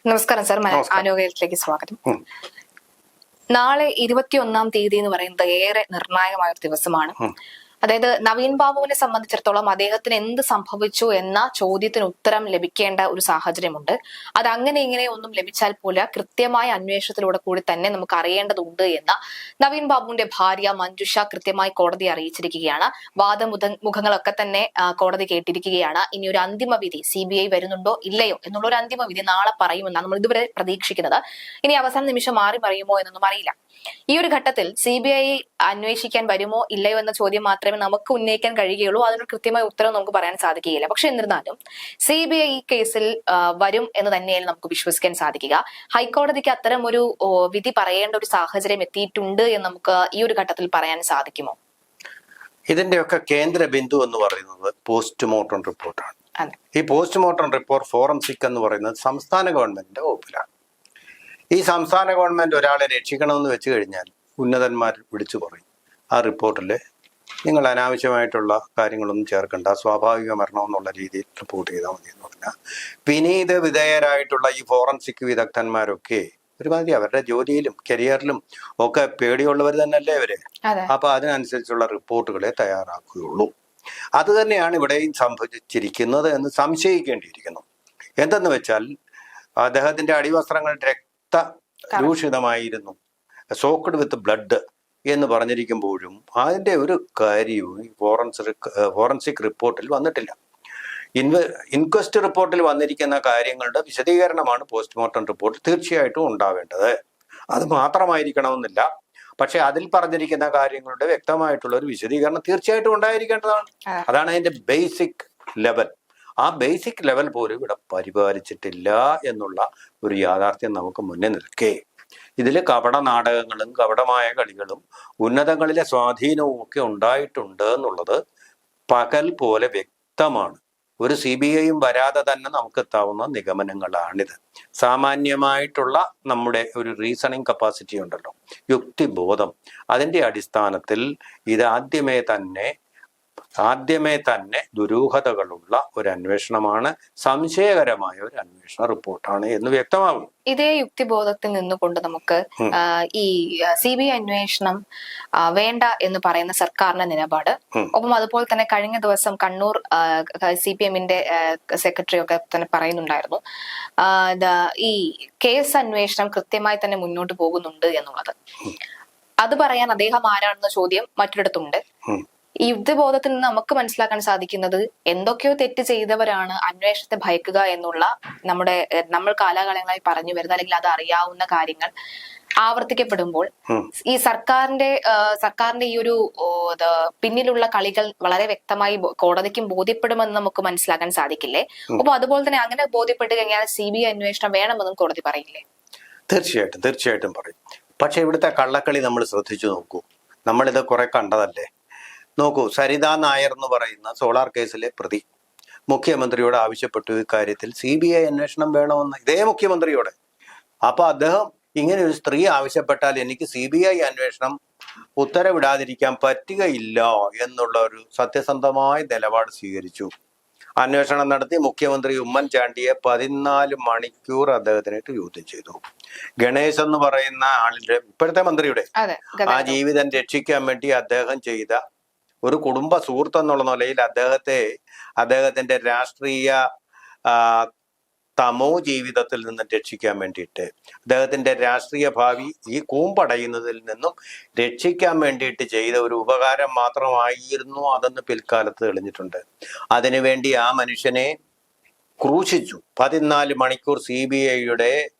നമസ്കാരം സർ, ആരോഗ്യത്തിലേക്ക് സ്വാഗതം. നാളെ 21-ാം തീയതി എന്ന് പറയുന്നത് ഏറെ നിർണായകമായ ഒരു ദിവസമാണ്. അതായത് നവീൻ ബാബുവിനെ സംബന്ധിച്ചിടത്തോളം അദ്ദേഹത്തിന് എന്ത് സംഭവിച്ചു എന്ന ചോദ്യത്തിന് ഉത്തരം ലഭിക്കേണ്ട ഒരു സാഹചര്യമുണ്ട്. അത് അങ്ങനെ ഇങ്ങനെ ഒന്നും ലഭിച്ചാൽ പോലും കൃത്യമായ അന്വേഷണത്തിലൂടെ കൂടി തന്നെ നമുക്ക് അറിയേണ്ടതുണ്ട് എന്ന് നവീൻ ബാബുവിന്റെ ഭാര്യ മഞ്ജുഷ കൃത്യമായി കോടതിയെ അറിയിച്ചിരിക്കുകയാണ്. വാദമുഖങ്ങളൊക്കെ തന്നെ കോടതി കേട്ടിരിക്കുകയാണ്. ഇനി ഒരു അന്തിമ വിധി CBI വരുന്നുണ്ടോ ഇല്ലയോ എന്നുള്ള ഒരു അന്തിമ വിധി നാളെ പറയുമെന്നാണ് നമ്മൾ ഇതുവരെ പ്രതീക്ഷിക്കുന്നത്. ഇനി അവസാന നിമിഷം മാറി പറയുമോ എന്നൊന്നും അറിയില്ല. ഈ ഒരു ഘട്ടത്തിൽ CBI അന്വേഷിക്കാൻ വരുമോ ഇല്ലയോ എന്ന ചോദ്യം മാത്രമേ നമുക്ക് ഉന്നയിക്കാൻ കഴിയുകയുള്ളൂ. അതിനൊരു കൃത്യമായ ഉത്തരം നമുക്ക് പറയാൻ സാധിക്കുകയില്ല. പക്ഷെ എന്നിരുന്നാലും CBI ഈ കേസിൽ വരും എന്ന് തന്നെയാണ് നമുക്ക് വിശ്വസിക്കാൻ സാധിക്കുക. ഹൈക്കോടതിക്ക് അത്തരം ഒരു വിധി പറയേണ്ട ഒരു സാഹചര്യം എത്തിയിട്ടുണ്ട് എന്ന് നമുക്ക് ഈ ഒരു ഘട്ടത്തിൽ പറയാൻ സാധിക്കുമോ? ഇതിന്റെയൊക്കെ കേന്ദ്ര ബിന്ദു എന്ന് പറയുന്നത് പോസ്റ്റ്മോർട്ടം റിപ്പോർട്ടാണ്. ഈ പോസ്റ്റ്മോർട്ടം റിപ്പോർട്ട് ഫോറൻസിക് എന്ന് പറയുന്നത് സംസ്ഥാന ഗവൺമെന്റിന്റെ വകുപ്പിലാണ്. ഈ സംസ്ഥാന ഗവൺമെന്റ് ഒരാളെ രക്ഷിക്കണമെന്ന് വെച്ച് കഴിഞ്ഞാൽ ഉന്നതന്മാർ വിളിച്ചു പറയും, ആ റിപ്പോർട്ടിൽ നിങ്ങൾ അനാവശ്യമായിട്ടുള്ള കാര്യങ്ങളൊന്നും ചേർക്കണ്ട, സ്വാഭാവിക മരണം എന്നുള്ള രീതിയിൽ റിപ്പോർട്ട് ചെയ്താൽ മതി എന്ന് പറഞ്ഞാൽ വിനീത വിധേയരായിട്ടുള്ള ഈ ഫോറൻസിക് വിദഗ്ധന്മാരൊക്കെ ഒരുമാതിരി അവരുടെ ജോലിയിലും കരിയറിലും ഒക്കെ പേടിയുള്ളവർ തന്നെയല്ലേ അവര്. അപ്പൊ അതിനനുസരിച്ചുള്ള റിപ്പോർട്ടുകളെ തയ്യാറാക്കുകയുള്ളൂ. അത് തന്നെയാണ് ഇവിടെയും സംഭവിച്ചിരിക്കുന്നത് എന്ന് സംശയിക്കേണ്ടിയിരിക്കുന്നു. എന്തെന്ന് വെച്ചാൽ അദ്ദേഹത്തിന്റെ അടിവസ്ത്രങ്ങൾ രൂഷിതമായിരുന്നു, സോക്ക്ഡ് വിത്ത് ബ്ലഡ് എന്ന് പറഞ്ഞിരിക്കുമ്പോഴും അതിന്റെ ഒരു കാര്യവും ഫോറൻസിക് റിപ്പോർട്ടിൽ വന്നിട്ടില്ല. ഇൻക്വസ്റ്റ് റിപ്പോർട്ടിൽ വന്നിരിക്കുന്ന കാര്യങ്ങളുടെ വിശദീകരണമാണ് പോസ്റ്റ്മോർട്ടം റിപ്പോർട്ടിൽ തീർച്ചയായിട്ടും ഉണ്ടാവേണ്ടത്. അത് മാത്രമായിരിക്കണമെന്നില്ല, പക്ഷെ അതിൽ പറഞ്ഞിരിക്കുന്ന കാര്യങ്ങളുടെ വ്യക്തമായിട്ടുള്ള ഒരു വിശദീകരണം തീർച്ചയായിട്ടും ഉണ്ടായിരിക്കേണ്ടതാണ്. അതാണ് അതിന്റെ ബേസിക് ലെവൽ. ആ ബേസിക് ലെവൽ പോലും ഇവിടെ പരിപാലിച്ചിട്ടില്ല എന്നുള്ള ഒരു യാഥാർത്ഥ്യം നമുക്ക് മുന്നിൽ നിൽക്കേ ഇതിൽ കപട നാടകങ്ങളും കപടമായ കളികളും ഉന്നതങ്ങളിലെ സ്വാധീനവും ഒക്കെ ഉണ്ടായിട്ടുണ്ട് എന്നുള്ളത് പകൽ പോലെ വ്യക്തമാണ്. ഒരു CBIയും വരാതെ തന്നെ നമുക്ക് എത്താവുന്ന നിഗമനങ്ങളാണിത്. സാമാന്യമായിട്ടുള്ള നമ്മുടെ ഒരു റീസണിങ് കപ്പാസിറ്റി ഉണ്ടല്ലോ, യുക്തിബോധം, അതിൻ്റെ അടിസ്ഥാനത്തിൽ ഇത് ആദ്യമേ തന്നെ ദുരൂഹതകളുള്ള ഒരു അന്വേഷണമാണ്, സംശയകരമായ ഒരു അന്വേഷണ റിപ്പോർട്ടാണ് എന്ന് വ്യക്തമാകും. ഇതേ യുക്തിബോധത്തിൽ നിന്നുകൊണ്ട് നമുക്ക് ഈ CBI അന്വേഷണം വേണ്ട എന്ന് പറയുന്ന സർക്കാരിന്റെ നിലപാട്, ഒപ്പം അതുപോലെ തന്നെ കഴിഞ്ഞ ദിവസം കണ്ണൂർ CPMന്റെ സെക്രട്ടറി ഒക്കെ തന്നെ പറയുന്നുണ്ടായിരുന്നു ഈ കേസ് അന്വേഷണം കൃത്യമായി തന്നെ മുന്നോട്ട് പോകുന്നുണ്ട് എന്നുള്ളത്. അത് പറയാൻ അദ്ദേഹം ആരാണെന്ന ചോദ്യം മറ്റൊരിടത്തുണ്ട്. ഈ യുദ്ധബോധത്തിൽ നിന്ന് നമുക്ക് മനസ്സിലാക്കാൻ സാധിക്കുന്നത് എന്തൊക്കെയോ തെറ്റ് ചെയ്തവരാണ് അന്വേഷണത്തെ ഭയക്കുക എന്നുള്ള നമ്മൾ കാലാകാലങ്ങളായി പറഞ്ഞു വരുന്ന അല്ലെങ്കിൽ അത് അറിയാവുന്ന കാര്യങ്ങൾ ആവർത്തിക്കപ്പെടുമ്പോൾ ഈ സർക്കാരിന്റെ ഈ ഒരു പിന്നിലുള്ള കളികൾ വളരെ വ്യക്തമായി കോടതിക്കും ബോധ്യപ്പെടുമെന്ന് നമുക്ക് മനസ്സിലാക്കാൻ സാധിക്കില്ലേ? അപ്പൊ അതുപോലെ തന്നെ അങ്ങനെ ബോധ്യപ്പെട്ട് കഴിഞ്ഞാൽ CBI അന്വേഷണം വേണമെന്നും കോടതി പറയില്ലേ? തീർച്ചയായിട്ടും പറയും. പക്ഷെ ഇവിടുത്തെ കള്ളക്കളി നമ്മൾ ശ്രദ്ധിച്ചു നോക്കൂ. നമ്മളിത് കുറെ കണ്ടതല്ലേ. നോക്കൂ, സരിത നായർ എന്ന് പറയുന്ന സോളാർ കേസിലെ പ്രതി മുഖ്യമന്ത്രിയോട് ആവശ്യപ്പെട്ടു ഇക്കാര്യത്തിൽ CBI അന്വേഷണം വേണമെന്ന്, ഇതേ മുഖ്യമന്ത്രിയോട്. അപ്പൊ അദ്ദേഹം ഇങ്ങനെ ഒരു സ്ത്രീ ആവശ്യപ്പെട്ടാൽ എനിക്ക് CBI അന്വേഷണം ഉത്തരവിടാതിരിക്കാൻ പറ്റുകയില്ല എന്നുള്ള ഒരു സത്യസന്ധമായ നിലപാട് സ്വീകരിച്ചു. അന്വേഷണം നടത്തി മുഖ്യമന്ത്രി ഉമ്മൻചാണ്ടിയെ 14 മണിക്കൂർ അദ്ദേഹത്തിനായിട്ട് ചോദ്യം ചെയ്തു. ഗണേശ് എന്ന് പറയുന്ന ആളിന്റെ, ഇപ്പോഴത്തെ മന്ത്രിയുടെ ആ ജീവിതം രക്ഷിക്കാൻ വേണ്ടി അദ്ദേഹം ചെയ്ത ഒരു കുടുംബ സുഹൃത്ത് എന്നുള്ള നിലയിൽ അദ്ദേഹത്തിന്റെ രാഷ്ട്രീയ തമോ ജീവിതത്തിൽ നിന്നും രക്ഷിക്കാൻ വേണ്ടിയിട്ട്, അദ്ദേഹത്തിന്റെ രാഷ്ട്രീയ ഭാവി ഈ കൂമ്പടയുന്നതിൽ നിന്നും രക്ഷിക്കാൻ വേണ്ടിയിട്ട് ചെയ്ത ഒരു ഉപകാരം മാത്രമായിരുന്നു അതെന്ന് പിൽക്കാലത്ത് തെളിഞ്ഞിട്ടുണ്ട്. അതിനുവേണ്ടി ആ മനുഷ്യനെ ക്രൂശിച്ചു. 14 മണിക്കൂർ CBIയുടെ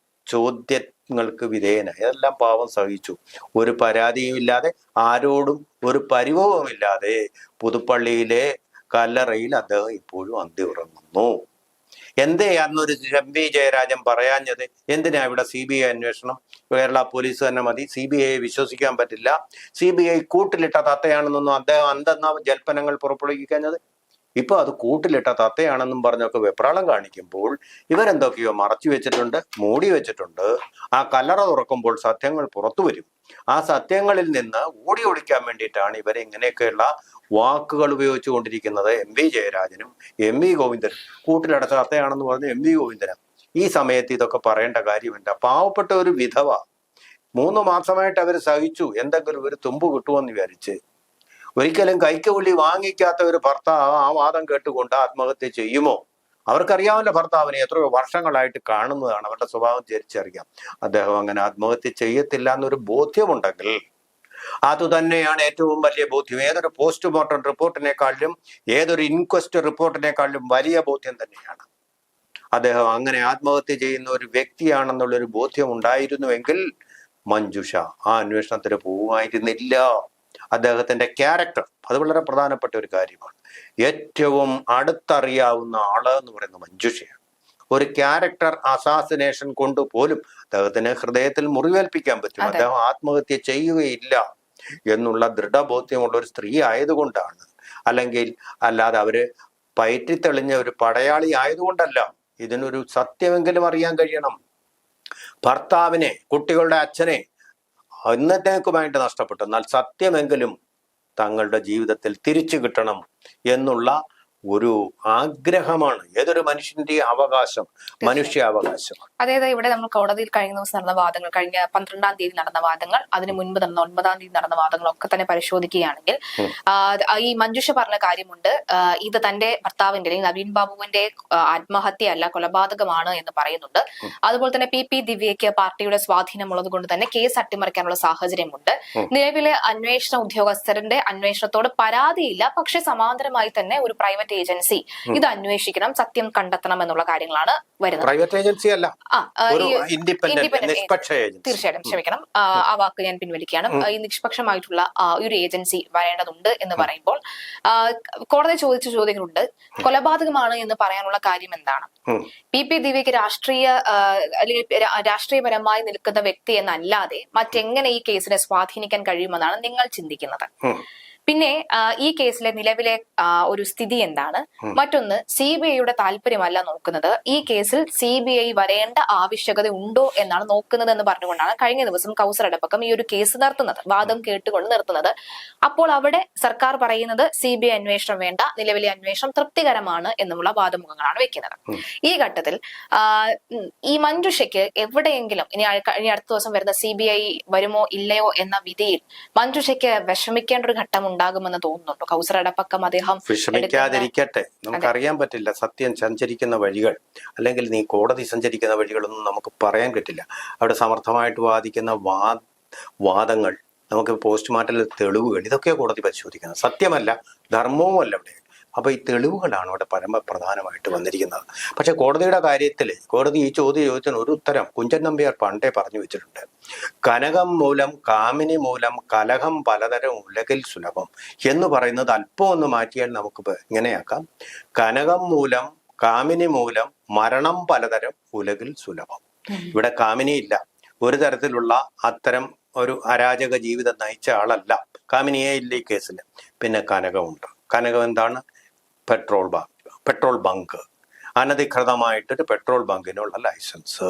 ചോദ്യങ്ങൾക്ക് വിധേയനായി. ഇതെല്ലാം പാവം സഹിച്ചു. ഒരു പരാതിയും ഇല്ലാതെ, ആരോടും ഒരു പരിഭവമില്ലാതെ പുതുപ്പള്ളിയിലെ കല്ലറയിൽ അദ്ദേഹം ഇപ്പോഴും അന്തി ഉറങ്ങുന്നു. എന്തേ അന്നൊരു MV ജയരാജൻ പറയാഞ്ഞത്? എന്തിനാ ഇവിടെ CBI അന്വേഷണം? കേരള പോലീസ് തന്നെ മതി, CBIയെ വിശ്വസിക്കാൻ പറ്റില്ല, CBI കൂട്ടിലിട്ട തത്തയാണെന്നൊന്നും അദ്ദേഹം അന്തെന്ന ജൽപ്പനങ്ങൾ പുറപ്പെടുവിക്കാഞ്ഞത്? ഇപ്പൊ അത് കൂട്ടിലിട്ട തത്തയാണെന്നും പറഞ്ഞൊക്കെ വെപ്രാളം കാണിക്കുമ്പോൾ ഇവരെന്തൊക്കെയോ മറച്ചു വെച്ചിട്ടുണ്ട്, മൂടി വെച്ചിട്ടുണ്ട്. ആ കല്ലറ തുറക്കുമ്പോൾ സത്യങ്ങൾ പുറത്തു വരും. ആ സത്യങ്ങളിൽ നിന്ന് ഓടി ഒളിക്കാൻ വേണ്ടിയിട്ടാണ് ഇവരെ ഇങ്ങനെയൊക്കെയുള്ള വാക്കുകൾ ഉപയോഗിച്ചു കൊണ്ടിരിക്കുന്നത്. MV ജയരാജനും MV ഗോവിന്ദനും കൂട്ടിലടച്ച തത്തയാണെന്ന് പറഞ്ഞ് MV ഗോവിന്ദനും ഈ സമയത്ത് ഇതൊക്കെ പറയേണ്ട കാര്യമില്ല. പാവപ്പെട്ട ഒരു വിധവ 3 മാസമായിട്ട് അവർ സഹിച്ചു, എന്തെങ്കിലും ഒരു തുമ്പ് കിട്ടുമെന്ന് വിചാരിച്ച്. ഒരിക്കലും കൈക്കുള്ളി വാങ്ങിക്കാത്ത ഒരു ഭർത്താവ് ആ വാദം കേട്ടുകൊണ്ട് ആത്മഹത്യ ചെയ്യുമോ? അവർക്കറിയാമല്ലോ ഭർത്താവിനെ എത്രയോ വർഷങ്ങളായിട്ട് കാണുന്നതാണ്, അവരുടെ സ്വഭാവം തിരിച്ചറിയാം. അദ്ദേഹം അങ്ങനെ ആത്മഹത്യ ചെയ്യത്തില്ല എന്നൊരു ബോധ്യമുണ്ടെങ്കിൽ അതുതന്നെയാണ് ഏറ്റവും വലിയ ബോധ്യം. ഏതൊരു പോസ്റ്റ്മോർട്ടം റിപ്പോർട്ടിനേക്കാളിലും ഏതൊരു ഇൻക്വസ്റ്റ് റിപ്പോർട്ടിനേക്കാളിലും വലിയ ബോധ്യം തന്നെയാണ്. അദ്ദേഹം അങ്ങനെ ആത്മഹത്യ ചെയ്യുന്ന ഒരു വ്യക്തിയാണെന്നുള്ളൊരു ബോധ്യം ഉണ്ടായിരുന്നുവെങ്കിൽ മഞ്ജുഷ ആ അന്വേഷണത്തിന് പോവുമായിരുന്നില്ല. അദ്ദേഹത്തിന്റെ ക്യാരക്ടർ അത് വളരെ പ്രധാനപ്പെട്ട ഒരു കാര്യമാണ്. ഏറ്റവും അടുത്തറിയാവുന്ന ആള് എന്ന് പറയുന്നത് മഞ്ജുഷയാണ്. ഒരു ക്യാരക്ടർ അസാസിനേഷൻ കൊണ്ട് പോലും അദ്ദേഹത്തിന് ഹൃദയത്തിൽ മുറിവേൽപ്പിക്കാൻ പറ്റും. അദ്ദേഹം ആത്മഹത്യ ചെയ്യുകയില്ല എന്നുള്ള ദൃഢബോധ്യമുള്ള ഒരു സ്ത്രീ ആയതുകൊണ്ടാണ്. അല്ലാതെ അവര് പയറ്റിത്തെളിഞ്ഞ ഒരു പടയാളി ആയതുകൊണ്ടല്ല. ഇതിനൊരു സത്യമെങ്കിലും അറിയാൻ കഴിയണം. ഭർത്താവിനെ, കുട്ടികളുടെ അച്ഛനെ എന്നത്തേക്കുമായിട്ട് നഷ്ടപ്പെട്ടു, എന്നാൽ സത്യമെങ്കിലും തങ്ങളുടെ ജീവിതത്തിൽ തിരിച്ചു കിട്ടണം എന്നുള്ള ഒരു ആഗ്രഹമാണ് ഏതൊരു മനുഷ്യന്റെ അവകാശം, മനുഷ്യാവകാശമാണ്. അതായത് ഇവിടെ നമ്മൾ കോടതിയിൽ കഴിഞ്ഞ ദിവസം നടന്ന വാദങ്ങൾ, കഴിഞ്ഞ 12-ാം തീയതി നടന്ന വാദങ്ങൾ, അതിന് മുൻപ് നടന്ന 9-ാം തീയതി നടന്ന വാദങ്ങളൊക്കെ തന്നെ പരിശോധിക്കുകയാണെങ്കിൽ ഈ മഞ്ജുഷ പറഞ്ഞ കാര്യമുണ്ട്, ഇത് തന്റെ ഭർത്താവിന്റെ അല്ലെങ്കിൽ നവീൻ ബാബുവിന്റെ ആത്മഹത്യയല്ല കൊലപാതകമാണ് എന്ന് പറയുന്നുണ്ട്. അതുപോലെ തന്നെ പി ദിവ്യയ്ക്ക് പാർട്ടിയുടെ സ്വാധീനമുള്ളത് കൊണ്ട് തന്നെ കേസ് അട്ടിമറിക്കാനുള്ള സാഹചര്യമുണ്ട്. നിലവിലെ അന്വേഷണ ഉദ്യോഗസ്ഥരുടെ അന്വേഷണത്തോട് പരാതിയില്ല, പക്ഷെ സമാന്തരമായി തന്നെ ഒരു പ്രൈവറ്റ് ഏജൻസി ഇത് അന്വേഷിക്കണം, സത്യം കണ്ടെത്തണം എന്നുള്ള കാര്യങ്ങളാണ് വരുന്നത്. പ്രൈവറ്റ് ഏജൻസി അല്ല, തീർച്ചയായിട്ടും ക്ഷമിക്കണം, ആ വാക്ക് ഞാൻ പിൻവലിക്കുകയാണ്. ഈ നിഷ്പക്ഷമായിട്ടുള്ള ഒരു ഏജൻസി വരേണ്ടതുണ്ട് എന്ന് പറയുമ്പോൾ കോടതി ചോദിച്ച ചോദ്യങ്ങളുണ്ട്. കൊലപാതകമാണ് എന്ന് പറയാനുള്ള കാര്യം എന്താണ്? പി ദിവ്യക്ക് രാഷ്ട്രീയപരമായി നിൽക്കുന്ന വ്യക്തി എന്നല്ലാതെ മറ്റെങ്ങനെ ഈ കേസിനെ സ്വാധീനിക്കാൻ കഴിയുമെന്നാണ് നിങ്ങൾ ചിന്തിക്കുന്നത്? പിന്നെ ഈ കേസിലെ നിലവിലെ ഒരു സ്ഥിതി എന്താണ്? മറ്റൊന്ന്, CBIയുടെ താല്പര്യമല്ല നോക്കുന്നത്, ഈ കേസിൽ CBI വരേണ്ട ആവശ്യകത ഉണ്ടോ എന്നാണ് നോക്കുന്നത് എന്ന് പറഞ്ഞുകൊണ്ടാണ് കഴിഞ്ഞ ദിവസം കൗസർ എടപ്പക്കം ഈ ഒരു കേസ് നിർത്തുന്നത്, വാദം കേട്ടുകൊണ്ട് നിർത്തുന്നത്. അപ്പോൾ അവിടെ സർക്കാർ പറയുന്നത് CBI അന്വേഷണം വേണ്ട, നിലവിലെ അന്വേഷണം തൃപ്തികരമാണ് എന്നുമുള്ള വാദമുഖങ്ങളാണ് വെക്കുന്നത്. ഈ ഘട്ടത്തിൽ ഈ മഞ്ജുഷയ്ക്ക് എവിടെയെങ്കിലും ഇനി അടുത്ത ദിവസം വരുന്ന CBI വരുമോ ഇല്ലയോ എന്ന വിധിയിൽ മഞ്ജുഷയ്ക്ക് വിഷമിക്കേണ്ട ഒരു ഘട്ടം ഉണ്ടാകുമെന്ന് തോന്നുന്നുണ്ടോ? കൗസർ എടപ്പക്കം അദ്ദേഹം വിഷമിക്കാതിരിക്കട്ടെ, നമുക്കറിയാൻ പറ്റില്ല. സത്യം സഞ്ചരിക്കുന്ന വഴികൾ അല്ലെങ്കിൽ നീ കോടതി സഞ്ചരിക്കുന്ന വഴികളൊന്നും നമുക്ക് പറയാൻ പറ്റില്ല. അവിടെ സമർത്ഥമായിട്ട് വാദിക്കുന്ന വാദങ്ങൾ, നമുക്ക് പോസ്റ്റ്മോർട്ടത്തിലെ തെളിവുകൾ, ഇതൊക്കെ കോടതി പരിശോധിക്കുന്നത്. സത്യമല്ല, ധർമ്മവുമല്ല അവിടെ. അപ്പൊ ഈ തെളിവുകളാണ് അവിടെ പ്രധാനമായിട്ട് വന്നിരിക്കുന്നത്. പക്ഷെ കോടതിയുടെ കാര്യത്തിൽ കോടതി ഈ ചോദ്യത്തിന് ഒരു ഉത്തരം കുഞ്ചൻ നമ്പ്യാർ പണ്ടേ പറഞ്ഞു വെച്ചിട്ടുണ്ട്. കനകം മൂലം കാമിനി മൂലം കലഹം പലതരം ഉലകിൽ സുലഭം എന്ന് പറയുന്നത് അല്പം ഒന്ന് മാറ്റിയാൽ നമുക്ക് ഇങ്ങനെയാക്കാം: കനകം മൂലം കാമിനി മൂലം മരണം പലതരം ഉലകിൽ സുലഭം. ഇവിടെ കാമിനി ഇല്ല, ഒരു തരത്തിലുള്ള അത്തരം ഒരു അരാജക ജീവിതം നയിച്ച ആളല്ല. കാമിനിയെ ഇല്ല ഈ കേസിൽ. പിന്നെ കനകമുണ്ട്. കനകം എന്താണ്? പെട്രോൾ ബങ്ക്, അനധികൃതമായിട്ടൊരു പെട്രോൾ ബങ്കിനുള്ള ലൈസൻസ്,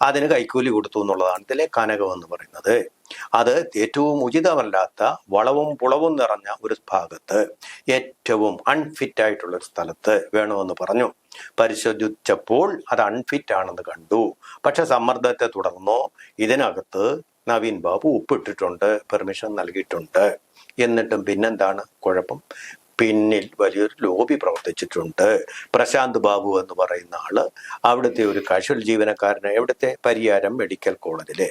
അതിന് കൈക്കൂലി കൊടുത്തു എന്നുള്ളതാണ് ഇതിലെ കനകം എന്ന് പറയുന്നത്. അത് ഏറ്റവും ഉചിതമല്ലാത്ത വളവും പുളവും നിറഞ്ഞ ഒരു ഭാഗത്ത്, ഏറ്റവും അൺഫിറ്റ് ആയിട്ടുള്ള ഒരു സ്ഥലത്ത് വേണമെന്ന് പറഞ്ഞു. പരിശോധിച്ചപ്പോൾ അത് അൺഫിറ്റ് ആണെന്ന് കണ്ടു. പക്ഷെ സമ്മർദ്ദത്തെ തുടർന്നോ ഇതിനകത്ത് നവീൻ ബാബു ഒപ്പിട്ടിട്ടുണ്ട്, പെർമിഷൻ നൽകിയിട്ടുണ്ട്. എന്നിട്ടും പിന്നെന്താണ് കുഴപ്പം? പിന്നിൽ വലിയൊരു ലോബി പ്രവർത്തിച്ചിട്ടുണ്ട്. പ്രശാന്ത് ബാബു എന്ന് പറയുന്ന ആള് അവിടുത്തെ ഒരു കാഷ്വൽ ജീവനക്കാരനെ, എവിടുത്തെ പരിയാരം മെഡിക്കൽ കോളേജിലെ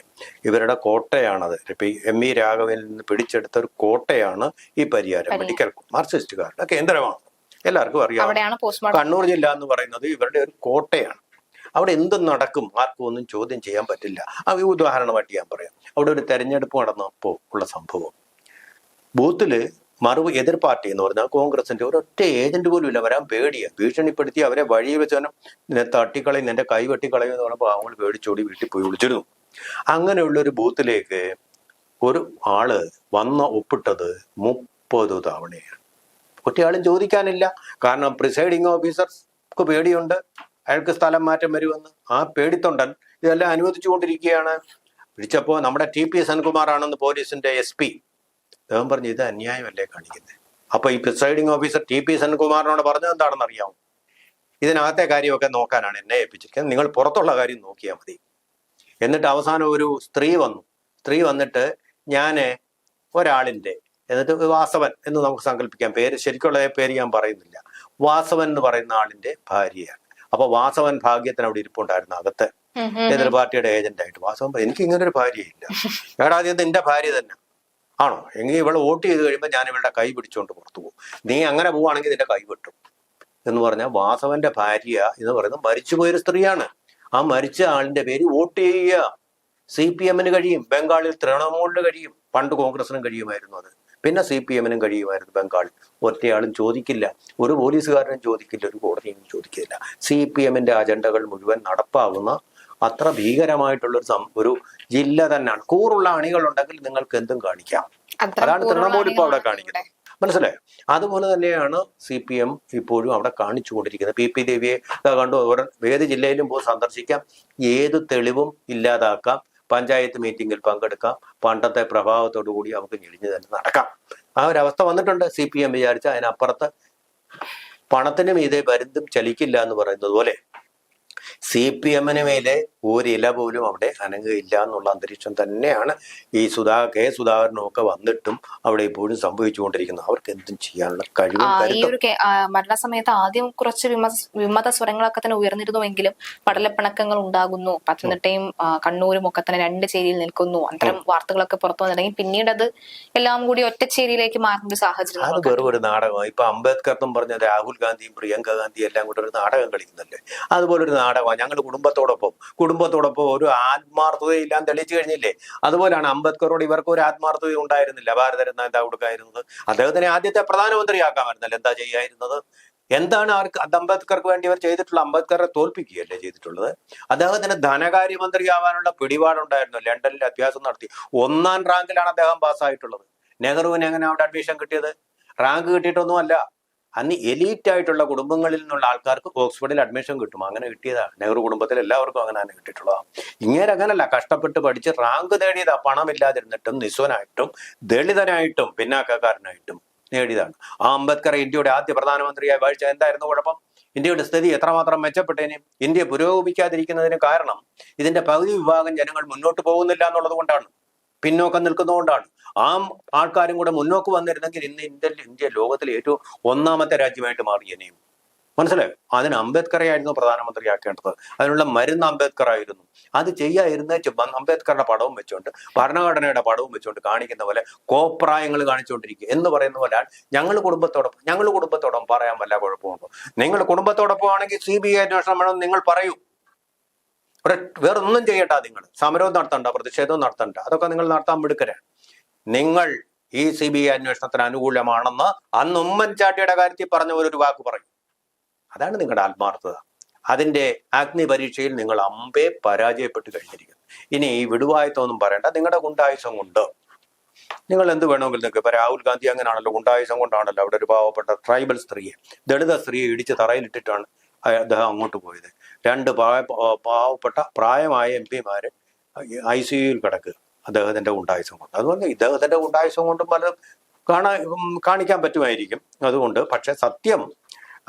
ഇവരുടെ കോട്ടയാണത്. ഇപ്പൊ ME രാഘവനിൽ നിന്ന് പിടിച്ചെടുത്ത ഒരു കോട്ടയാണ് ഈ പരിയാരം മെഡിക്കൽ, മാർക്സിസ്റ്റുകാരുടെ കേന്ദ്രമാണ്, എല്ലാവർക്കും അറിയാം. കണ്ണൂർ ജില്ല എന്ന് പറയുന്നത് ഇവരുടെ ഒരു കോട്ടയാണ്. അവിടെ എന്തും നടക്കും, ആർക്കും ഒന്നും ചോദ്യം ചെയ്യാൻ പറ്റില്ല. ഉദാഹരണമായിട്ട് ഞാൻ പറയാം. അവിടെ ഒരു തെരഞ്ഞെടുപ്പ് നടന്നപ്പോൾ ഉള്ള സംഭവം, ബൂത്തില് എതിർ പാർട്ടി എന്ന് പറഞ്ഞാൽ കോൺഗ്രസിന്റെ ഒരൊറ്റ ഏജന്റ് പോലും ഇല്ല, വരാൻ പേടിയാ. ഭീഷണിപ്പെടുത്തി അവരെ വഴിയിൽ വെച്ചവനും തട്ടിക്കളയും, എന്റെ കൈ വെട്ടിക്കളയും എന്ന് പറഞ്ഞപ്പോൾ അവങ്ങൾ പേടിച്ചോടി വീട്ടിൽ പോയി വിളിച്ചിരുന്നു. അങ്ങനെയുള്ള ഒരു ബൂത്തിലേക്ക് ഒരു ആള് ഒപ്പിട്ടത് 30 തവണയാണ്. ഒറ്റയാളും ചോദിക്കാനില്ല. കാരണം പ്രിസൈഡിങ് ഓഫീസർക്ക് പേടിയുണ്ട്, അയാൾക്ക് സ്ഥലം മാറ്റം വരുമെന്ന്. ആ പേടിത്തൊണ്ടൻ ഇതെല്ലാം അനുവദിച്ചുകൊണ്ടിരിക്കുകയാണ്. വിളിച്ചപ്പോ നമ്മുടെ TP സെൻകുമാർ ആണെന്ന് പോലീസിന്റെ SP അദ്ദേഹം പറഞ്ഞു, ഇത് അന്യായമല്ലേ കാണിക്കുന്നത്. അപ്പൊ ഈ പ്രിസൈഡിങ് ഓഫീസർ TP സെൻകുമാറിനോട് പറഞ്ഞത് എന്താണെന്ന് അറിയാമോ? ഇതിനകത്തെ കാര്യമൊക്കെ നോക്കാനാണ് എന്നെ ഏൽപ്പിച്ചിരിക്കുന്നത്. നിങ്ങൾ പുറത്തുള്ള കാര്യം നോക്കിയാൽ മതി. എന്നിട്ട് അവസാനം ഒരു സ്ത്രീ വന്നിട്ട് ഞാൻ ഒരാളിൻ്റെ, എന്നിട്ട് വാസവൻ എന്ന് നമുക്ക് സങ്കല്പിക്കാം, പേര് ശരിക്കുള്ള പേര് ഞാൻ പറയുന്നില്ല, വാസവൻ എന്ന് പറയുന്ന ആളിന്റെ ഭാര്യയാണ്. അപ്പൊ വാസവൻ ഭാഗ്യത്തിന് അവിടെ ഇരിപ്പുണ്ടായിരുന്നു അകത്ത്, എതിർ പാർട്ടിയുടെ ഏജന്റായിട്ട്. വാസവൻ എനിക്ക് ഇങ്ങനെ ഒരു ഭാര്യയില്ല. എടാ ഇത് എന്റെ ഭാര്യ തന്നെ ആണോ എങ്കിൽ ഇവളെ വോട്ട് ചെയ്ത് കഴിയുമ്പോൾ ഞാൻ ഇവളുടെ കൈ പിടിച്ചുകൊണ്ട് പുറത്തു പോകും, നീ അങ്ങനെ പോവുകയാണെങ്കിൽ നിന്റെ കൈ വെട്ടും എന്ന് പറഞ്ഞാൽ വാസവന്റെ ഭാര്യ എന്ന് പറയുന്നത് മരിച്ചുപോയൊരു സ്ത്രീയാണ്. ആ മരിച്ച ആളിന്റെ പേര് വോട്ട് ചെയ്യുക. CPM കഴിയും, ബംഗാളിൽ തൃണമൂലിന് കഴിയും, പണ്ട് കോൺഗ്രസിനും കഴിയുമായിരുന്നു അത്, പിന്നെ CPM കഴിയുമായിരുന്നു ബംഗാളിൽ. ഒറ്റയാളും ചോദിക്കില്ല, ഒരു പോലീസുകാരനും ചോദിക്കില്ല, ഒരു കോടതിയും ചോദിക്കില്ല. CPM അജണ്ടകൾ മുഴുവൻ നടപ്പാകുന്ന അത്ര ഭീകരമായിട്ടുള്ളൊരു ജില്ല തന്നെയാണ്. കൂറുള്ള അണികളുണ്ടെങ്കിൽ നിങ്ങൾക്ക് എന്തും കാണിക്കാം. അതാണ് തൃണമൂൽ ഇപ്പോൾ അവിടെ കാണിക്കുന്നത്. മനസ്സിലായോ? അതുപോലെ തന്നെയാണ് CPM ഇപ്പോഴും അവിടെ കാണിച്ചുകൊണ്ടിരിക്കുന്നത്. PP ദേവിയെ കണ്ടു, ഏത് ജില്ലയിലും പോയി സന്ദർശിക്കാം, ഏത് തെളിവും ഇല്ലാതാക്കാം, പഞ്ചായത്ത് മീറ്റിംഗിൽ പങ്കെടുക്കാം, പണ്ടത്തെ പ്രഭാവത്തോടു കൂടി നമുക്ക് ഞെളിഞ്ഞു തന്നെ നടക്കാം. ആ ഒരവസ്ഥ വന്നിട്ടുണ്ട്. CPM വിചാരിച്ച അതിനപ്പുറത്ത് പണത്തിന് മീതെ പരുന്തും ചലിക്കില്ല എന്ന് പറയുന്നത് പോലെ CPM മേലെ ഒരില പോലും അവിടെ അനങ്ങുകയില്ല എന്നുള്ള അന്തരീക്ഷം തന്നെയാണ് ഈ കെ സുധാകരനും ഒക്കെ വന്നിട്ടും അവിടെ ഇപ്പോഴും സംഭവിച്ചുകൊണ്ടിരിക്കുന്നത്. അവർക്ക് എന്തും ചെയ്യാനുള്ള കഴിവും ഈ ഒരു മരണസമയത്ത് ആദ്യം കുറച്ച് വിമത സ്വരങ്ങളൊക്കെ തന്നെ ഉയർന്നിരുന്നുവെങ്കിലും പടലപ്പിണക്കങ്ങൾ ഉണ്ടാകുന്നു, പത്തനംതിട്ടയും കണ്ണൂരും ഒക്കെ തന്നെ രണ്ട് ചേരിയിൽ നിൽക്കുന്നു, അത്തരം വാർത്തകളൊക്കെ പുറത്തു വന്നിട്ടുണ്ടെങ്കിൽ പിന്നീട് അത് എല്ലാം കൂടി ഒറ്റച്ചേരിയിലേക്ക് മാറുന്ന ഒരു സാഹചര്യം. അത് വെറും ഒരു നാടകമാണ്. ഇപ്പൊ അംബേദ്കർ എന്നും പറഞ്ഞ രാഹുൽ ഗാന്ധിയും പ്രിയങ്ക ഗാന്ധിയും എല്ലാം കൂടെ ഒരു നാടകം കളിക്കുന്നല്ലേ, അതുപോലൊരു നാടകമാണ്. ഞങ്ങൾ കുടുംബത്തോടൊപ്പം ഒരു ആത്മാർത്ഥതയില്ലാന്ന് തെളിയിച്ചു കഴിഞ്ഞില്ലേ. അതുപോലെയാണ് അംബേദ്കറോട് ഇവർക്ക് ഒരു ആത്മാർത്ഥത ഉണ്ടായിരുന്നില്ല. ഭാരതരത്ന എന്താ കൊടുക്കായിരുന്നത്? അദ്ദേഹത്തിനെ ആദ്യത്തെ പ്രധാനമന്ത്രിയാക്കാമായിരുന്നല്ലോ. എന്താ ചെയ്യായിരുന്നത്? എന്താണ് അംബേദ്കർക്ക് വേണ്ടി അവർ ചെയ്തിട്ടുള്ള? അംബേദ്കറെ തോൽപ്പിക്കുകയല്ലേ ചെയ്തിട്ടുള്ളത്. അദ്ദേഹത്തിന് ധനകാര്യമന്ത്രിയാവാനുള്ള പിടിപാടുണ്ടായിരുന്നു. ലണ്ടനിൽ അഭ്യാസം നടത്തി 1ാം റാങ്കിലാണ് അദ്ദേഹം പാസ്സായിട്ടുള്ളത്. നെഹ്റുവിന് എങ്ങനെ അവിടെ അഡ്മിഷൻ കിട്ടിയത്? റാങ്ക് കിട്ടിയിട്ടൊന്നുമല്ല. അന്ന് എലീറ്റ് ആയിട്ടുള്ള കുടുംബങ്ങളിൽ നിന്നുള്ള ആൾക്കാർക്ക് ഓക്സ്ഫോർഡിൽ അഡ്മിഷൻ കിട്ടും. അങ്ങനെ കിട്ടിയതാണ്. നെഹ്റു കുടുംബത്തിൽ എല്ലാവർക്കും അങ്ങനെ കിട്ടിയിട്ടുള്ളതാണ്. ഇങ്ങനെ അങ്ങനല്ല, കഷ്ടപ്പെട്ട് പഠിച്ച് റാങ്ക് നേടിയതാ. പണമില്ലാതിരുന്നിട്ടും നിസ്വനായിട്ടും ദളിതനായിട്ടും പിന്നാക്കക്കാരനായിട്ടും നേടിയതാണ്. ആ അംബേദ്കർ ഇന്ത്യയുടെ ആദ്യ പ്രധാനമന്ത്രിയായി വാഴിച്ച എന്തായിരുന്നു കുഴപ്പം? ഇന്ത്യയുടെ സ്ഥിതി എത്രമാത്രം മെച്ചപ്പെട്ടതിനും ഇന്ത്യ പുരോഗമിക്കാതിരിക്കുന്നതിന് കാരണം ഇതിന്റെ പകുതി വിഭാഗം ജനങ്ങൾ മുന്നോട്ട് പോകുന്നില്ല എന്നുള്ളത് കൊണ്ടാണ്, പിന്നോക്കം നിൽക്കുന്നതുകൊണ്ടാണ്. ആ ആൾക്കാരും കൂടെ മുന്നോട്ട് വന്നിരുന്നെങ്കിൽ ഇന്ന് ഇന്ത്യ ലോകത്തിലെ ഏറ്റവും 1ാമത്തെ രാജ്യമായിട്ട് മാറിയനെയും. മനസ്സിലായോ? അതിന് അംബേദ്കറെ പ്രധാനമന്ത്രിയാക്കേണ്ടത്. അതിനുള്ള മരുന്ന് അംബേദ്കർ ആയിരുന്നു. അത് ചെയ്യാതിരുന്ന അംബേദ്കറുടെ പടവും വെച്ചുകൊണ്ട്, ഭരണഘടനയുടെ പടവും വെച്ചുകൊണ്ട് കാണിക്കുന്ന പോലെ കോപ്രായങ്ങൾ കാണിച്ചുകൊണ്ടിരിക്കുക എന്ന് പറയുന്ന പോലെ ഞങ്ങൾ കുടുംബത്തോടൊപ്പം പറയാൻ വല്ല കുഴപ്പമുണ്ടോ? നിങ്ങൾ കുടുംബത്തോടൊപ്പം ആണെങ്കിൽ CBI അന്വേഷണം വേണം നിങ്ങൾ പറയൂ. വേറൊന്നും ചെയ്യണ്ട. നിങ്ങൾ സമരവും നടത്തണ്ട, പ്രതിഷേധവും നടത്തണ്ട. അതൊക്കെ നിങ്ങൾ നടത്താൻ മിടുക്കരാണ്. നിങ്ങൾ ഈ CBI അന്വേഷണത്തിന് അനുകൂലമാണെന്ന് അന്ന് ഉമ്മൻചാണ്ടിയുടെ കാര്യത്തിൽ പറഞ്ഞ ഒരു വാക്ക് പറയും. അതാണ് നിങ്ങളുടെ ആത്മാർത്ഥത. അതിന്റെ അഗ്നി പരീക്ഷയിൽ നിങ്ങൾ അമ്പേ പരാജയപ്പെട്ട് കഴിഞ്ഞിരിക്കുന്നു. ഇനി ഈ വിടുവായത്തൊന്നും പറയണ്ട. നിങ്ങളുടെ ഗുണ്ടായുസം കൊണ്ട് നിങ്ങൾ എന്ത് വേണമെങ്കിലും നിങ്ങൾക്ക്. ഇപ്പൊ രാഹുൽ ഗാന്ധി അങ്ങനെയാണല്ലോ, ഗുണ്ടായുസം കൊണ്ടാണല്ലോ അവിടെ ഒരു പാവപ്പെട്ട ട്രൈബൽ സ്ത്രീയെ, ദളിത സ്ത്രീയെ ഇടിച്ച് തറയിലിട്ടിട്ടാണ് അദ്ദേഹം അങ്ങോട്ട് പോയത്. 2 പാവപ്പെട്ട പ്രായമായ MP ICUയിൽ കിടക്കുക അദ്ദേഹത്തിന്റെ ഗുണ്ടായുസം കൊണ്ട്. അതുകൊണ്ട് ഇദ്ദേഹത്തിന്റെ ഗുണ്ടായുസം കൊണ്ടും പലതും കാണിക്കാൻ പറ്റുമായിരിക്കും. അതുകൊണ്ട് പക്ഷെ സത്യം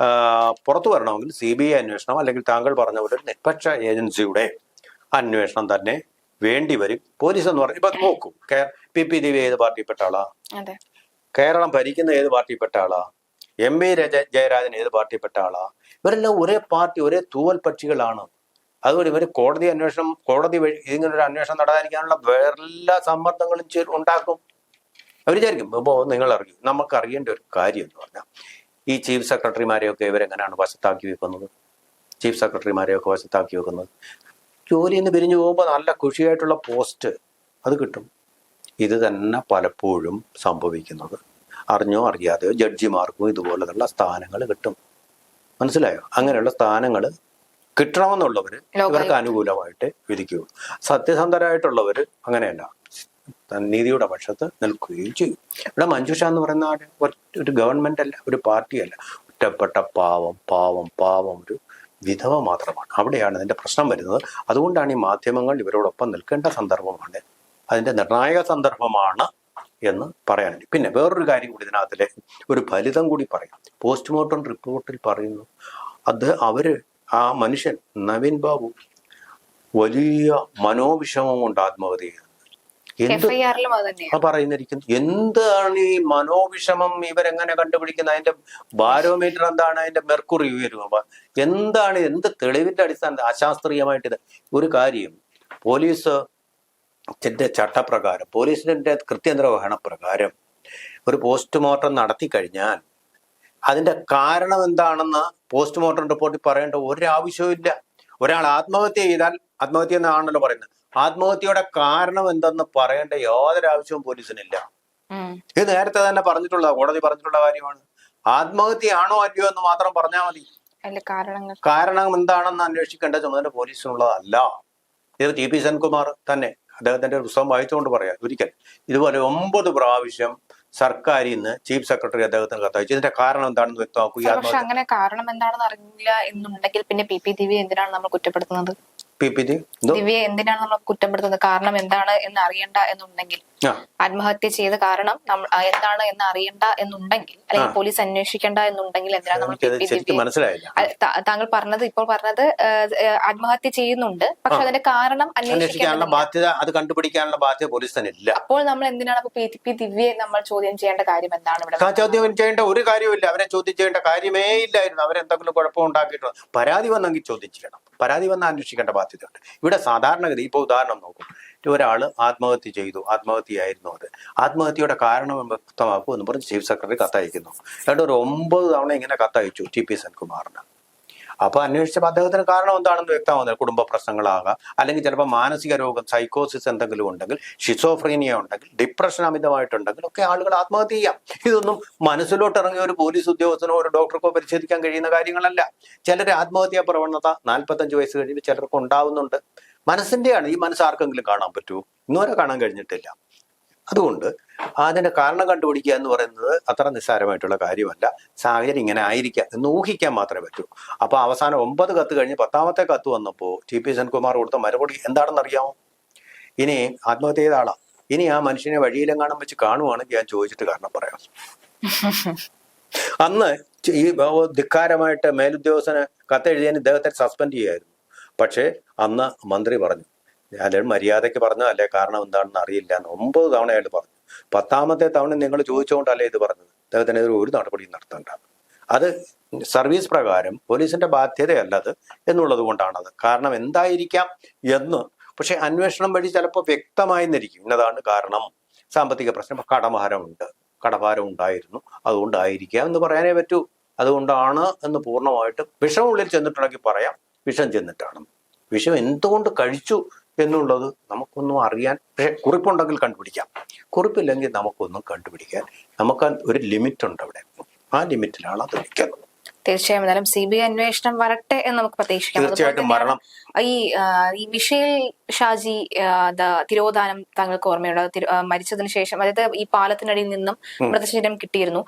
പുറത്തു വരണമെങ്കിൽ CBI അന്വേഷണം, അല്ലെങ്കിൽ താങ്കൾ പറഞ്ഞ പോലെ നിഷ്പക്ഷ ഏജൻസിയുടെ അന്വേഷണം തന്നെ വേണ്ടി വരും. പോലീസ് എന്ന് പറഞ്ഞ ഇപ്പൊ നോക്കൂ, PP ദേവി ഏത് പാർട്ടിയിൽപ്പെട്ട ആളാ? കേരളം ഭരിക്കുന്ന ഏത് പാർട്ടിയിൽപ്പെട്ട ആളാ? MV ജയരാജൻ ഏത് പാർട്ടിയിൽപ്പെട്ട ആളാ? ഇവരെല്ലാം ഒരേ പാർട്ടി, ഒരേ തൂവൽ പക്ഷികളാണ്. അതുകൊണ്ട് ഇവർ കോടതി വഴി ഇങ്ങനൊരു അന്വേഷണം നടത്താനിരിക്കാനുള്ള എല്ലാ സമ്മർദ്ദങ്ങളും ഉണ്ടാക്കും. അവർ വിചാരിക്കും. ഇപ്പോൾ നിങ്ങൾ അറിയും, നമുക്ക് അറിയേണ്ട ഒരു കാര്യം എന്ന് പറഞ്ഞാൽ ഈ ചീഫ് സെക്രട്ടറിമാരെയൊക്കെ ഇവരെങ്ങനെയാണ് വശത്താക്കി വെക്കുന്നത്? ചീഫ് സെക്രട്ടറിമാരെയൊക്കെ വശത്താക്കി വെക്കുന്നത് ജോലിയിൽ നിന്ന് പിരിഞ്ഞു പോകുമ്പോൾ നല്ല ഖുഷിയായിട്ടുള്ള പോസ്റ്റ് അത് കിട്ടും. ഇത് തന്നെ പലപ്പോഴും സംഭവിക്കുന്നത്. അറിഞ്ഞോ അറിയാതെയോ ജഡ്ജിമാർക്കും ഇതുപോലെയുള്ള സ്ഥാനങ്ങൾ കിട്ടും. മനസ്സിലായോ? അങ്ങനെയുള്ള സ്ഥാനങ്ങൾ കിട്ടണമെന്നുള്ളവർ ഇവർക്ക് അനുകൂലമായിട്ട് വിധിക്കുകയുള്ളൂ. സത്യസന്ധരായിട്ടുള്ളവർ അങ്ങനെയല്ല, നീതിയുടെ പക്ഷത്ത് നിൽക്കുകയും ചെയ്യും. ഇവിടെ മഞ്ജുഷ എന്ന് പറയുന്ന ഒരു ഗവൺമെന്റ് അല്ല, ഒരു പാർട്ടിയല്ല, ഒറ്റപ്പെട്ട പാവം ഒരു വിധവ മാത്രമാണ്. അവിടെയാണ് ഇതിന്റെ പ്രശ്നം വരുന്നത്. അതുകൊണ്ടാണ് ഈ മാധ്യമങ്ങൾ ഇവരോടൊപ്പം നിൽക്കേണ്ട സന്ദർഭമാണ്, അതിന്റെ നിർണായക സന്ദർഭമാണ് എന്ന് പറയാനുണ്ട്. പിന്നെ വേറൊരു കാര്യം കൂടി ഇതിനകത്തിലെ ഒരു ഫലിതം കൂടി പറയാം. പോസ്റ്റ്മോർട്ടം റിപ്പോർട്ടിൽ പറയുന്നു അവര് ആ മനുഷ്യൻ നവീൻ ബാബു വലിയ മനോവിഷമം കൊണ്ട് ആത്മഹത്യ ചെയ്തത്. FIR-ലും അത് തന്നെയാണ് പറയുന്നിരിക്കുന്നു. എന്താണ് ഈ മനോവിഷമം ഇവരെങ്ങനെ കണ്ടുപിടിക്കുന്നത്? അതിന്റെ ബാരോമീറ്റർ എന്താണ്? അതിന്റെ മെർക്കുറി ഉയരുക എന്താണ്? എന്ത് തെളിവിന്റെ അടിസ്ഥാനത്തിൽ? അശാസ്ത്രീയമായിട്ട് ഒരു കാര്യം പോലീസ് ചട്ടപ്രകാരം, പോലീസിന്റെ കൃത്യനിർവഹണ പ്രകാരം ഒരു പോസ്റ്റ്മോർട്ടം നടത്തി കഴിഞ്ഞാൽ അതിന്റെ കാരണം എന്താണെന്ന് പോസ്റ്റ്മോർട്ടം റിപ്പോർട്ടിൽ പറയേണ്ട ഒരാവശ്യവും ഇല്ല. ഒരാൾ ആത്മഹത്യ ചെയ്താൽ, ആത്മഹത്യ എന്നാണല്ലോ പറയുന്നത്, ആത്മഹത്യയുടെ കാരണം എന്തെന്ന് പറയേണ്ട യാതൊരു ആവശ്യവും പോലീസിനില്ല. ഇത് നേരത്തെ തന്നെ പറഞ്ഞിട്ടുള്ള, കോടതി പറഞ്ഞിട്ടുള്ള കാര്യമാണ്. ആത്മഹത്യയാണോ അല്ലയോ എന്ന് മാത്രം പറഞ്ഞാൽ മതി. കാരണം എന്താണെന്ന് അന്വേഷിക്കേണ്ട ചുമതല പോലീസിനുള്ളതല്ല. ഇത് TP സെൻകുമാർ തന്നെ അദ്ദേഹത്തിന്റെ പുസ്തകം വായിച്ചുകൊണ്ട് പറയാം. ഒരിക്കൽ ഇതുപോലെ 9 പ്രാവശ്യം സർക്കാരിൽ നിന്ന് ചീഫ് സെക്രട്ടറി അദ്ദേഹത്തിന് കത്തയച്ചു. ഇതിന്റെ കാരണം എന്താണെന്ന് വ്യക്തമാക്കുക. പക്ഷെ അങ്ങനെ കാരണം എന്താണെന്ന് അറിയില്ല എന്നുണ്ടെങ്കിൽ പിന്നെ PP ദിവ്യ എന്തിനാണ് നമ്മൾ കുറ്റപ്പെടുത്തുന്നത്? ദിവ്യ എന്തിനാണ് നമ്മൾ കുറ്റപ്പെടുത്തുന്നത്? കാരണം എന്താണ് എന്ന് അറിയണ്ട എന്നുണ്ടെങ്കിൽ, ആത്മഹത്യ ചെയ്ത കാരണം എന്താണ് എന്ന് അറിയണ്ട എന്നുണ്ടെങ്കിൽ, അല്ലെങ്കിൽ പോലീസ് അന്വേഷിക്കേണ്ട എന്നുണ്ടെങ്കിൽ എന്തിനാണ് നമ്മൾ താങ്കൾ പറഞ്ഞത്, ഇപ്പോൾ പറഞ്ഞത് ആത്മഹത്യ ചെയ്യുന്നുണ്ട്, പക്ഷെ അതിന്റെ കാരണം അന്വേഷിക്കാനുള്ള ബാധ്യത, അത് കണ്ടുപിടിക്കാനുള്ള ബാധ്യത പോലീസ് തന്നെ ഇല്ല. അപ്പോൾ നമ്മൾ എന്തിനാണ് PP ദിവ്യയെ നമ്മൾ ചോദ്യം ചെയ്യേണ്ട കാര്യം എന്താണ്? ഇവിടെ ചോദ്യം ചെയ്യേണ്ട ഒരു കാര്യമില്ല. അവരെ ചോദ്യം ചെയ്യേണ്ട കാര്യമേ ഇല്ലായിരുന്നു. അവരെന്തെങ്കിലും കുഴപ്പമുണ്ടാക്കിയിട്ടുണ്ടോ? പരാതി വന്നെങ്കിൽ ചോദ്യം ചെയ്യണം. പരാതി വന്നാൽ അന്വേഷിക്കേണ്ട ബാധ്യതയുണ്ട്. ഇവിടെ സാധാരണഗതി ഇപ്പൊ ഉദാഹരണം നോക്കും, ഒരാൾ ആത്മഹത്യ ചെയ്തു, ആത്മഹത്യയായിരുന്നു അത്, ആത്മഹത്യയുടെ കാരണം വ്യക്തമാക്കൂ എന്ന് പറഞ്ഞ് ചീഫ് സെക്രട്ടറി കത്തയക്കുന്നു. എന്നിട്ട് ഒരു 9 തവണ ഇങ്ങനെ കത്തയച്ചു TP സെൻകുമാറിന്. അപ്പൊ അന്വേഷിച്ചപ്പോൾ അദ്ദേഹത്തിന് കാരണം എന്താണെന്ന് വ്യക്തമാകുന്നില്ല. കുടുംബ പ്രശ്നങ്ങളാകാം, അല്ലെങ്കിൽ ചിലപ്പോൾ മാനസിക രോഗം, സൈക്കോസിസ് എന്തെങ്കിലും ഉണ്ടെങ്കിൽ, ഷിസോഫ്രീനിയ ഉണ്ടെങ്കിൽ, ഡിപ്രഷൻ അമിതമായിട്ടുണ്ടെങ്കിൽ ഒക്കെ ആളുകൾ ആത്മഹത്യ ചെയ്യാം. ഇതൊന്നും മനസ്സിലോട്ട് ഇറങ്ങിയ ഒരു പോലീസ് ഉദ്യോഗസ്ഥനോ ഒരു ഡോക്ടർക്കോ പരിശോധിക്കാൻ കഴിയുന്ന കാര്യങ്ങളല്ല. ചിലർ ആത്മഹത്യാ പ്രവണത 45 വയസ്സ് കഴിയുമ്പോൾ ചിലർക്ക് ഉണ്ടാവുന്നുണ്ട്. മനസ്സിന്റെയാണ്. ഈ മനസ്സ് ആർക്കെങ്കിലും കാണാൻ പറ്റുമോ? ഇന്നുവരെ കാണാൻ കഴിഞ്ഞിട്ടില്ല. അതുകൊണ്ട് അതിന്റെ കാരണം കണ്ടുപിടിക്കുക എന്ന് പറയുന്നത് അത്ര നിസ്സാരമായിട്ടുള്ള കാര്യമല്ല. സാഹചര്യം ഇങ്ങനെ ആയിരിക്കാം എന്ന് ഊഹിക്കാൻ മാത്രമേ പറ്റൂ. അപ്പൊ അവസാനം 9 കത്ത് കഴിഞ്ഞ് 10ാമത്തെ കത്ത് വന്നപ്പോൾ TP സെൻകുമാർ കൊടുത്ത മറുപടി എന്താണെന്ന് അറിയാമോ? ഇനി ആത്മഹത്യ ചെയ്ത ആളാ, ഇനി ആ മനുഷ്യനെ വഴിയിലെങ്ങാനും വെച്ച് കാണുവാണെങ്കിൽ ഞാൻ ചോദിച്ചിട്ട് കാരണം പറയാം. അന്ന് ഈ ധിക്കാരമായിട്ട് മേലുദ്യോഗസ്ഥന് കത്തെഴുതിയതിന് ഇദ്ദേഹത്തെ സസ്പെൻഡ് ചെയ്യായിരുന്നു. പക്ഷേ അന്ന് മന്ത്രി പറഞ്ഞു, അയാൾ മര്യാദയ്ക്ക് പറഞ്ഞതല്ലേ, കാരണം എന്താണെന്ന് അറിയില്ല എന്ന് 9 തവണ അയാൾ പറഞ്ഞു. 10ാമത്തെ തവണ നിങ്ങൾ ചോദിച്ചുകൊണ്ടല്ലേ ഇത് പറഞ്ഞത്. അദ്ദേഹത്തിനെതിരെ ഒരു നടപടിയും നടത്തണ്ട. അത് സർവീസ് പ്രകാരം പോലീസിന്റെ ബാധ്യതയല്ലത് എന്നുള്ളത് കൊണ്ടാണത്. കാരണം എന്തായിരിക്കാം എന്ന് പക്ഷെ അന്വേഷണം വഴി ചിലപ്പോൾ വ്യക്തമായിരുന്നിരിക്കും. ഇന്നതാണ് കാരണം, സാമ്പത്തിക പ്രശ്നം, കടഭാരം ഉണ്ടായിരുന്നു, അതുകൊണ്ടായിരിക്കാം എന്ന് പറയാനേ പറ്റൂ. അതുകൊണ്ടാണ് എന്ന് പൂർണ്ണമായിട്ടും വിഷമുള്ളിൽ ചെന്നിട്ടുണ്ടെങ്കിൽ പറയാം വിഷം ചെന്നിട്ടാണ്. വിഷം എന്തുകൊണ്ട് കഴിച്ചു എന്നുള്ളത് നമുക്കൊന്നും അറിയാൻ, പക്ഷെ കുറിപ്പുണ്ടെങ്കിൽ കണ്ടുപിടിക്കാം. കുറിപ്പില്ലെങ്കിൽ നമുക്കൊന്നും കണ്ടുപിടിക്കാൻ നമുക്ക് ഒരു ലിമിറ്റ് ഉണ്ട് അവിടെ. ആ ലിമിറ്റിലാണ് അത് നിൽക്കുന്നത്. തീർച്ചയായും എന്തായാലും CBI അന്വേഷണം വരട്ടെ എന്ന് നമുക്ക് പ്രതീക്ഷിക്കാം. തീർച്ചയായിട്ടും വരണം. ഈ വിഷയിൽ ഷാജി തിരോധാനം താങ്കൾക്ക് ഓർമ്മയുണ്ട്? മരിച്ചതിന് ശേഷം, അതായത് ഈ പാലത്തിനടിയിൽ നിന്നും മൃതശരീരം കിട്ടിയിരുന്നു.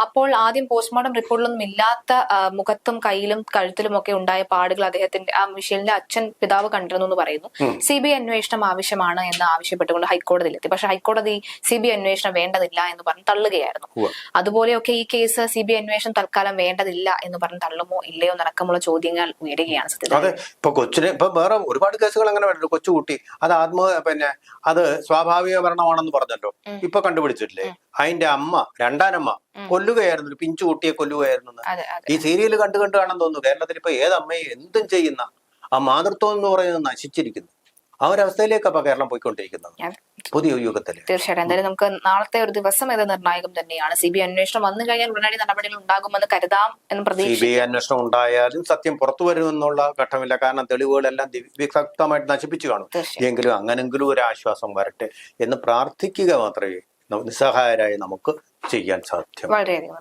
അപ്പോൾ ആദ്യം പോസ്റ്റ്മോർട്ടം റിപ്പോർട്ടിലൊന്നും ഇല്ലാത്ത മുഖത്തും കയ്യിലും കഴുത്തിലും ഒക്കെ ഉണ്ടായ പാടുകൾ അദ്ദേഹത്തിന്റെ മിഷേലിന്റെ പിതാവ് കണ്ടിരുന്നു എന്ന് പറയുന്നു. CBI അന്വേഷണം ആവശ്യമാണ് എന്ന് ആവശ്യപ്പെട്ടുകൊണ്ട് ഹൈക്കോടതിയിലെത്തി. പക്ഷെ ഹൈക്കോടതി CBI അന്വേഷണം വേണ്ടതില്ല എന്ന് പറഞ്ഞ് തള്ളുകയായിരുന്നു. അതുപോലെയൊക്കെ ഈ കേസ് CBI അന്വേഷണം തൽക്കാലം വേണ്ടതില്ല എന്ന് പറഞ്ഞ് തള്ളുമോ ഇല്ലയോ എന്നടക്കമുള്ള ചോദ്യങ്ങൾ ഉയരുകയാണ്. അതെ, ഇപ്പൊ കൊച്ചിന് ഇപ്പൊ വേറെ ഒരുപാട് കേസുകൾ അങ്ങനെ വേണ്ടല്ലോ. കൊച്ചുകുട്ടി അത് അത് സ്വാഭാവിക മരണമാണെന്ന് പറഞ്ഞല്ലോ, ഇപ്പൊ കണ്ടുപിടിച്ചിട്ടില്ലേ? അതിന്റെ അമ്മ, രണ്ടാനമ്മ കൊല്ലുകയായിരുന്നു, ഒരു പിഞ്ചു കുട്ടിയെ കൊല്ലുകയായിരുന്നു. ഈ സീരിയൽ കണ്ടു കാണാൻ തോന്നുന്നു. കേരളത്തിൽ ഇപ്പൊ ഏതമ്മയെ എന്തും ചെയ്യുന്ന ആ മാതൃത്വം എന്ന് പറയുന്നത് നശിച്ചിരിക്കുന്നു. ആ ഒരു അവസ്ഥയിലേക്ക് അപ്പൊ കേരളം പോയിക്കൊണ്ടിരിക്കുന്നത് പുതിയ യുഗത്തില്. തീർച്ചയായിട്ടും എന്തായാലും നമുക്ക് നാളത്തെ ഒരു ദിവസം ഇത് നിർണായകം തന്നെയാണ്. CBI അന്വേഷണം വന്നു കഴിഞ്ഞാൽ ഉടനടി നടപടികൾ ഉണ്ടാകുമെന്ന് കരുതാം എന്ന് പ്രതീക്ഷിക്കുന്നു. CBI അന്വേഷണം ഉണ്ടായാലും സത്യം പുറത്തു വരുമെന്നുള്ള ഘട്ടമില്ല. കാരണം തെളിവുകളെല്ലാം വ്യക്തമായിട്ട് നശിപ്പിച്ചു കാണും. എങ്കിലും അങ്ങനെങ്കിലും ഒരു ആശ്വാസം വരട്ടെ എന്ന് പ്രാർത്ഥിക്കുക മാത്രമേ നിസ്സഹായരായി നമുക്ക് ചെയ്യാൻ സാധ്യം. വളരെയധികം